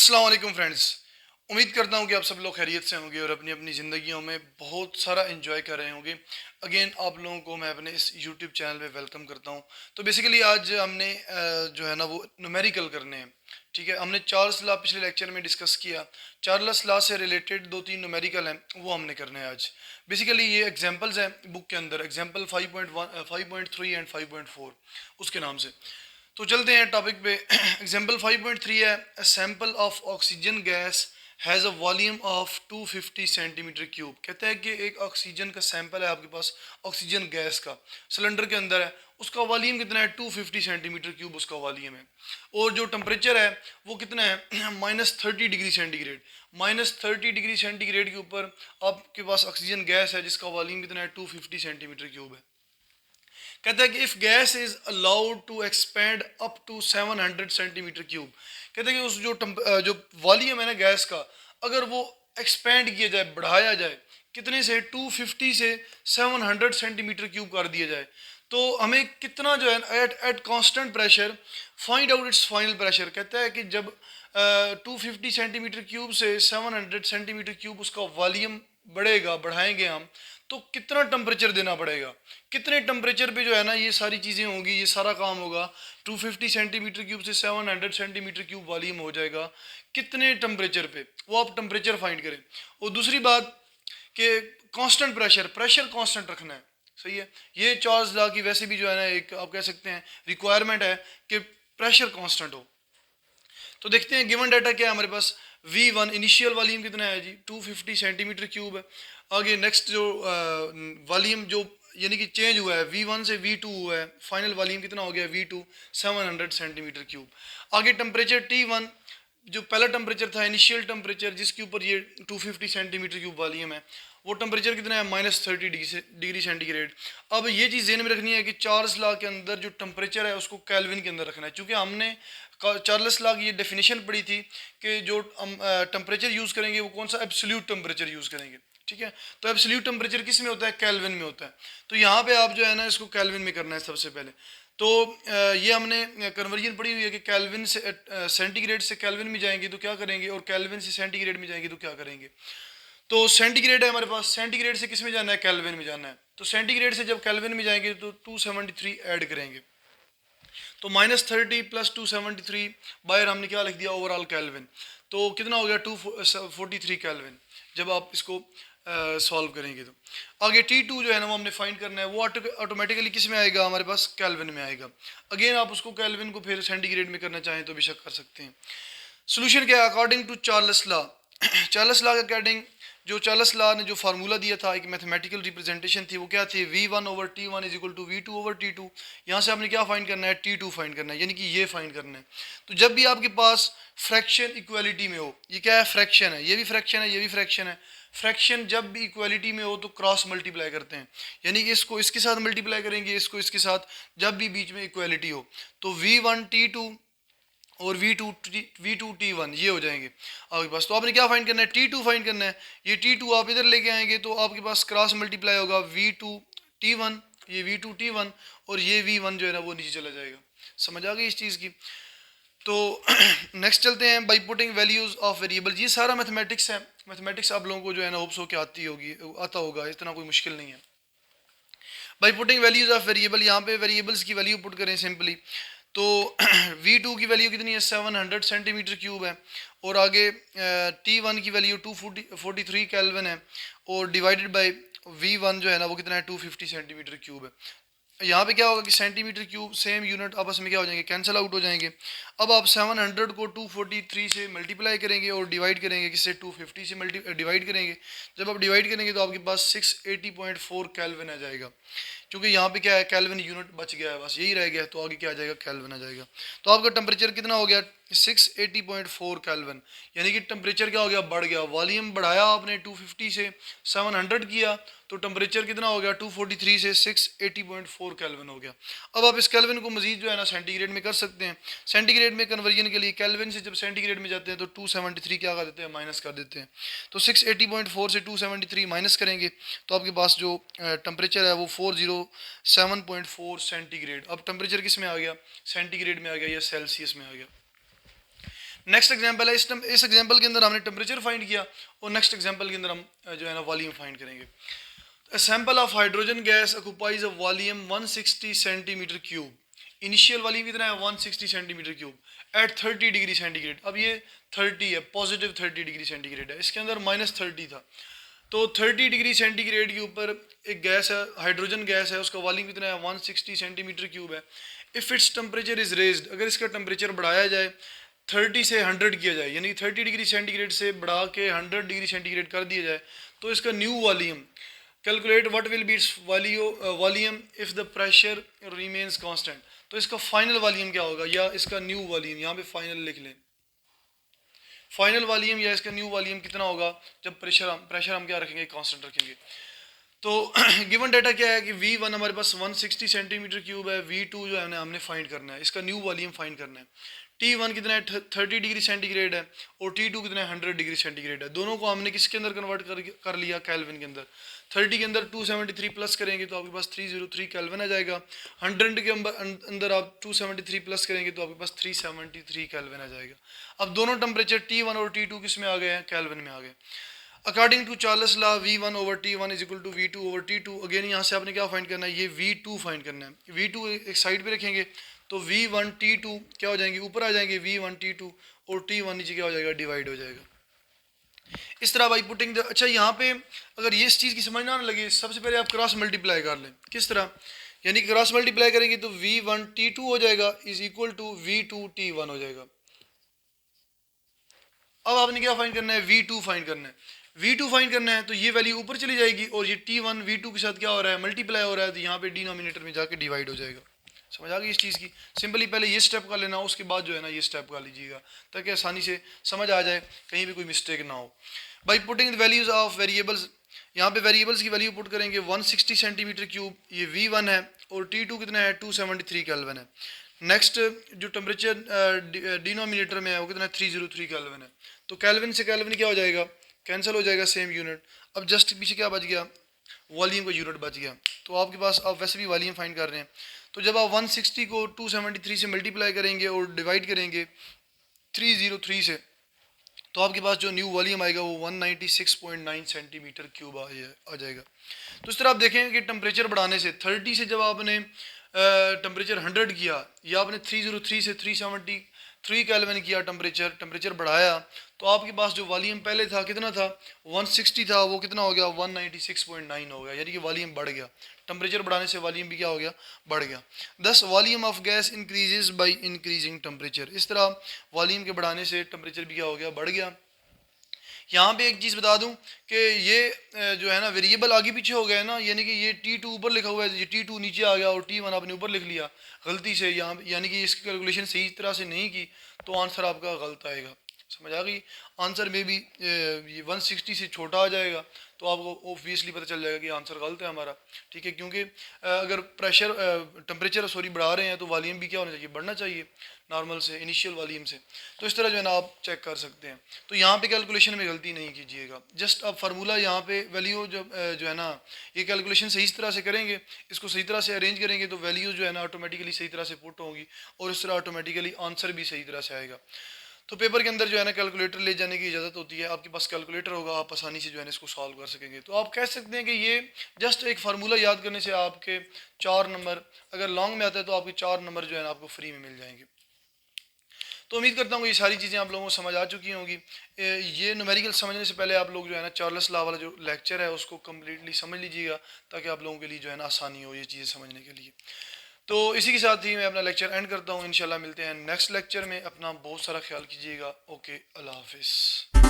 अस्सलाम वालेकुम फ्रेंड्स। उम्मीद करता हूँ कि आप सब लोग खैरियत से होंगे और अपनी अपनी ज़िंदगियों में बहुत सारा एंजॉय कर रहे होंगे। अगेन आप लोगों को मैं अपने इस यूट्यूब चैनल पे वेलकम करता हूँ। तो बेसिकली आज हमने जो है ना वो न्यूमेरिकल करने हैं। ठीक है, हमने चार्ल्स लॉ पिछले लेक्चर में डिस्कस किया। चार्ल्स लॉ से रिलेटेड दो तीन न्यूमेरिकल हैं, वो हमने करने हैं आज। बेसिकली ये एग्जाम्पल्स हैं बुक के अंदर, एग्जाम्पल 5.1 5.3 एंड 5.4 उसके नाम से। तो चलते हैं टॉपिक पे। एग्जाम्पल 5.3 है, a sample of oxygen gas has a volume of 250 centimetre cube. कहता है कि एक ऑक्सीजन का सैंपल है आपके पास, ऑक्सीजन गैस का सिलेंडर के अंदर है, उसका वॉल्यूम कितना है, 250 सेंटीमीटर क्यूब उसका वॉल्यूम है। और जो टेम्परेचर है वो कितना है, -30 डिग्री सेंटीग्रेड। -30 डिग्री सेंटीग्रेड के ऊपर आपके पास ऑक्सीजन गैस है जिसका वॉल्यूम कितना है, 250 सेंटीमीटर क्यूब है। कहता है कि if gas is allowed to expand up to 700 centimetre cube. कहता है कि उस जो वॉल्यूम है ना गैस का, अगर वो एक्सपेंड किया जाए, बढ़ाया जाए, कितने से, 250 से 700 सेंटीमीटर क्यूब कर दिया जाए, तो हमें कितना जो है at constant pressure find out it's final pressure. कहता है कि जब 250 सेंटीमीटर क्यूब से 700 सेंटीमीटर क्यूब उसका वॉल्यूम बढ़ेगा, बढ़ाएंगे हम, तो कितना टेम्परेचर देना पड़ेगा, कितने टेम्परेचर पे जो है ना ये सारी चीज़ें होंगी, ये सारा काम होगा। 250 सेंटीमीटर क्यूब से 700 सेंटीमीटर क्यूब वॉल्यूम हो जाएगा, कितने टेम्परेचर पे, वो आप टेम्परेचर फाइंड करें। और दूसरी बात कि कांस्टेंट प्रेशर, प्रेशर कांस्टेंट रखना है। सही है, ये चार्ल्स लॉ की वैसे भी जो है ना एक आप कह सकते हैं रिक्वायरमेंट है कि प्रेशर कांस्टेंट हो। तो देखते हैं गिवन डाटा क्या है हमारे पास। V1 इनिशियल वॉल्यूम कितना है जी, 250 सेंटीमीटर क्यूब है। आगे नेक्स्ट जो वॉल्यूम जो यानी कि चेंज हुआ है, V1 से V2 हुआ है, फाइनल वॉल्यूम कितना हो गया, V2 700 सेंटीमीटर क्यूब। आगे टेम्परेचर T1, जो पहला टेम्परेचर था, इनिशियल टेम्परेचर जिसके ऊपर ये 250 सेंटीमीटर क्यूब वॉल्यूम है, वो टेम्परेचर कितना है, -30 डिग्री सेंटीग्रेड। अब ये चीज़ ध्यान में रखनी है कि चार्ल्स लॉ के अंदर जो टेम्परेचर है उसको केल्विन के अंदर रखना है, क्योंकि हमने चार्ल्स लॉ की ये डेफिनेशन पढ़ी थी कि जो हम टेम्परेचर यूज़ करेंगे वो कौन सा, एब्सोल्यूट टेम्परेचर यूज़ करेंगे। ठीक है, तो एब्सोल्यूट टेम्परेचर किस में होता है, केल्विन में होता है। तो यहाँ पे आप जो है ना इसको केल्विन में करना है सबसे पहले। तो ये हमने कन्वर्जन पढ़ी हुई है कि केल्विन से सेंटीग्रेड से केल्विन में जाएंगे तो क्या करेंगे, और केल्विन से सेंटीग्रेड में जाएंगे तो क्या करेंगे। तो सेंटीग्रेड है हमारे पास, सेंटीग्रेड से किस में जाना है, केल्विन में जाना है। तो सेंटीग्रेड से जब केल्विन में जाएंगे तो 273 ऐड करेंगे, तो -30 + 273 बाहर हमने क्या लिख दिया, ओवरऑल केल्विन। तो कितना हो गया, 243 केल्विन जब आप इसको सॉल्व करेंगे। तो आगे T2 जो है ना वो हमने फाइंड करना है, वो ऑटोमेटिकली किस में आएगा, हमारे पास केल्विन में आएगा। अगेन आप उसको केल्विन को फिर सेंटीग्रेड में करना चाहें तो बेशक कर सकते हैं। सोल्यूशन क्या है, according to Charles law. Charles law के अकॉर्डिंग, जो चार्ल्स लॉ ने जो फार्मूला दिया था, एक मैथमेटिकल रिप्रेजेंटेशन थी, वो क्या थी, V1/T1 is equal to V2/T2। यहाँ से आपने क्या फाइंड करना है, T2 फाइंड करना है, यानी कि ये फाइंड करना है। तो जब भी आपके पास फ्रैक्शन इक्वलिटी में हो, ये क्या है, फ्रैक्शन है, ये भी फ्रैक्शन है, ये भी फ्रैक्शन है। फ्रैक्शन जब भी इक्वलिटी में हो तो क्रॉस मल्टीप्लाई करते हैं, यानी कि इसको इसके साथ मल्टीप्लाई करेंगे, इसको इसके साथ, जब भी बीच में इक्वलिटी हो। तो V1T2 और V2T1 ये हो जाएंगे आपके पास। तो आपने क्या फाइंड करना है, T2 फाइंड करना है। ये T2 आप इधर लेके आएंगे तो आपके पास क्रॉस मल्टीप्लाई होगा, V2T1, ये V2T1, और ये V1 जो है ना वो नीचे चला जाएगा। समझ आ गई इस चीज़ की। तो नेक्स्ट चलते हैं, by putting values of variable. ये सारा मैथमेटिक्स है, मैथमेटिक्स आप लोगों को जो है ना होप्स हो के आती होगी, आता होगा, इतना कोई मुश्किल नहीं है। By putting values of variable, यहाँ पे वेरिएबल्स की वैल्यू पुट करें सिंपली। तो V2 की वैल्यू कितनी है, 700 सेंटीमीटर क्यूब है, और आगे T1 की वैल्यू 243 केल्विन है, और डिवाइडेड बाय V1 जो है ना वो कितना है, 250 सेंटीमीटर क्यूब है। यहाँ पे क्या होगा कि सेंटीमीटर क्यूब सेम यूनिट आपस में क्या हो जाएंगे, कैंसिल आउट हो जाएंगे। अब आप 700 को 243 से मल्टीप्लाई करेंगे और डिवाइड करेंगे, किससे, 250 से डिवाइड करेंगे। जब आप डिवाइड करेंगे तो आपके पास 680.4 केल्विन आ जाएगा, क्योंकि यहाँ पे क्या है, केल्विन यूनिट बच गया है, बस यही रह गया, तो आगे क्या आ जाएगा, केल्विन आ जाएगा। तो आपका टेम्परेचर कितना हो गया, 680.4 केल्विन, यानी कि टेम्परेचर क्या हो गया, बढ़ गया। वॉल्यूम बढ़ाया आपने 250 से 700 किया, तो टेम्परेचर कितना हो गया, 243 से 680.4 केल्विन हो गया। अब आप इस केल्विन को मजीद जो है ना सेंटीग्रेड में कर सकते हैं। सेंटीग्रेड में कन्वर्जन के लिए केल्विन से जब सेंटीग्रेड में जाते हैं तो 273 क्या कर देते हैं, माइनस कर देते हैं। तो 680.4 से 273 माइनस करेंगे तो आपके पास जो टेम्परेचर है वो 407.4 सेंटीग्रेड। अब टेम्परेचर किस में आ गया, सेंटीग्रेड में आ गया या सेल्सियस में आ गया। नेक्स्ट एग्जांपल है, इस एग्जांपल के अंदर हमने टेम्परेचर फाइंड किया और नेक्स्ट एग्जांपल के अंदर हम जो है ना वॉल्यूम फाइंड करेंगे। A sample of hydrogen gas occupies a volume 160 centimetre cube. Initial volume कितना है 160 centimetre cube at 30 degree centigrade. अब ये 30 है, पॉजिटिव 30 डिग्री सेंटीग्रेड है, इसके अंदर -30 था। तो 30 डिग्री सेंटीग्रेड के ऊपर एक गैस है, हाइड्रोजन गैस है, उसका वॉल्यूम कितना है 160 सेंटीमीटर क्यूब है। If its temperature is raised, अगर इसका टेम्परेचर बढ़ाया जाए 30 से 100 किया जाए, यानी 30 डिग्री सेंटीग्रेड से बढ़ा के 100 डिग्री सेंटीग्रेड कर दिया जाए, तो इसका new volume calculate what will be its volume if the pressure remains constant. तो इसका फाइनल वॉल्यूम क्या होगा, या इसका न्यू वॉल्यूम, यहाँ पे फाइनल लिख लें, फाइनल वॉल्यूम या इसका न्यू वॉल्यूम कितना होगा जब प्रेशर हम क्या रखेंगे, कांस्टेंट रखेंगे। तो गिवन डाटा क्या है कि V1 हमारे पास 160 सेंटीमीटर क्यूब है, V2 जो है ना हमने फाइंड करना है, इसका न्यू वॉल्यूम फाइंड करना है। T1 कितना है 30 डिग्री सेंटीग्रेड है और T2 कितना है 100 डिग्री सेंटीग्रेड है। दोनों को हमने किसके अंदर कन्वर्ट कर लिया, केल्विन के अंदर। 30 के अंदर 273 प्लस करेंगे तो आपके पास 303 केल्विन आ जाएगा। 100 के अंदर आप 273 प्लस करेंगे तो आपके पास 373 केल्विन आ जाएगा। अब दोनों टेम्परेचर T1 और T2 किस में आ गए हैं, केल्विन में आ गए। According to Charles law V1 over T1 is equal to V2 over T2। Again यहाँ से आपने क्या फाइंड करना है, ये V2 फाइंड करना है। V2 एक साइड पे रखेंगे तो V1 T2 क्या हो जाएंगे, ऊपर आ जाएंगे V1 T2 और T1 नीचे क्या हो जाएगा, डिवाइड हो जाएगा। इस तरह बाई पुटिंग अच्छा यहाँ पे अगर ये इस चीज़ की समझ ना लगे, सबसे पहले आप क्रॉस मल्टीप्लाई कर लें। किस तरह, यानी कि क्रॉस मल्टीप्लाई करेंगे तो V1 T2 हो जाएगा is equal to V2 T1 हो जाएगा। अब आपने क्या फाइंड करना है, V2 फाइंड करना है। V2 फाइंड करना है तो ये वैल्यू ऊपर चली जाएगी और ये T1 V2 के साथ क्या हो रहा है, मल्टीप्लाई हो रहा है, तो यहाँ पे डिनोमिनेटर में जाके डिवाइड हो जाएगा। समझ आ गई इस चीज़ की। सिंपली पहले ये स्टेप कर लेना, उसके बाद जो है ना ये स्टेप कर लीजिएगा ताकि आसानी से समझ आ जाए, कहीं भी कोई मिस्टेक ना हो। By putting the values of variables, यहाँ पे वेरिएबल्स की वैल्यू पुट करेंगे 160 सेंटीमीटर क्यूब, ये V1 है और T2 कितना है 273 केल्विन है। नेक्स्ट जो टेम्परेचर डिनोमिनेटर में है वो कितना है 303 केल्विन है। तो केल्विन से केल्विन क्या हो जाएगा, कैंसिल हो जाएगा, सेम यूनिट। अब जस्ट पीछे क्या बच गया, वॉल्यूम का यूनिट बच गया। तो आपके पास आप वैसे भी वॉल्यूम फाइंड कर रहे हैं, तो जब आप 160 को 273 से मल्टीप्लाई करेंगे और डिवाइड करेंगे 303 से, तो आपके पास जो न्यू वॉल्यूम आएगा वो 196.9 सेंटीमीटर क्यूब आ जाएगा। तो इस तरह आप देखेंगे कि टेम्परेचर बढ़ाने से 30 से जब आपने टेम्परेचर 100 किया, या आपने 303 से 373 केल्विन किया, टेम्परेचर बढ़ाया, तो आपके पास जो वॉल्यूम पहले था कितना था 160 था, वो कितना हो गया 196.9 हो गया, यानी कि वॉल्यूम बढ़ गया। टेम्परेचर बढ़ाने से वॉल्यूम भी क्या हो गया, बढ़ गया। दस volume of gas increases by increasing temperature. इस तरह वॉल्यूम के बढ़ाने से टेम्परेचर भी क्या हो गया, बढ़ गया। यहाँ पे एक चीज़ बता दूं कि ये जो है ना वेरिएबल आगे पीछे हो गए ना, यानी कि ये T2 ऊपर लिखा हुआ है, ये T2 नीचे आ गया और T1 आपने ऊपर लिख लिया गलती से यहाँ, यानी कि इसकी कैलकुलेशन सही तरह से नहीं की तो आंसर आपका गलत आएगा। समझ आ गई। आंसर में भी ये 160 से छोटा आ जाएगा तो आपको ऑब्वियसली पता चल जाएगा कि आंसर गलत है हमारा। ठीक है, क्योंकि अगर टेम्परेचर बढ़ा रहे हैं तो वॉल्यूम भी क्या होना चाहिए, बढ़ना चाहिए नॉर्मल से, इनिशियल वॉल्यूम से। तो इस तरह जो है ना आप चेक कर सकते हैं। तो यहाँ पे कैलकुलेशन में गलती नहीं कीजिएगा, जस्ट आप फार्मूला यहाँ पे वैल्यू जो है ना ये कैलकुलेशन सही तरह से करेंगे, इसको सही तरह से अरेंज करेंगे तो वैल्यू जो है ना ऑटोमेटिकली सही तरह से पुट होंगी और इस तरह ऑटोमेटिकली आंसर भी सही तरह से आएगा। तो पेपर के अंदर जो है ना कैलकुलेटर ले जाने की इजाज़त होती है, आपके पास कैलकुलेटर होगा, आप आसानी से जो है ना इसको सॉल्व कर सकेंगे। तो आप कह सकते हैं कि ये जस्ट एक फार्मूला याद करने से आपके 4 नंबर, अगर लॉन्ग में आता है तो आपके 4 नंबर जो है ना आपको फ्री में मिल जाएंगे। तो उम्मीद करता हूँ ये सारी चीज़ें आप लोगों को समझ आ चुकी होंगी। ये न्यूमेरिकल समझने से पहले आप लोग जो है ना चार्ल्स लॉ वाला जो लेक्चर है उसको कम्प्लीटली समझ लीजिएगा ताकि आप लोगों के लिए जो है ना आसानी हो ये चीज़ें समझने के लिए। तो इसी के साथ ही मैं अपना लेक्चर एंड करता हूँ। इंशाल्लाह मिलते हैं नेक्स्ट लेक्चर में। अपना बहुत सारा ख्याल कीजिएगा। ओके, अल्लाह हाफिज़।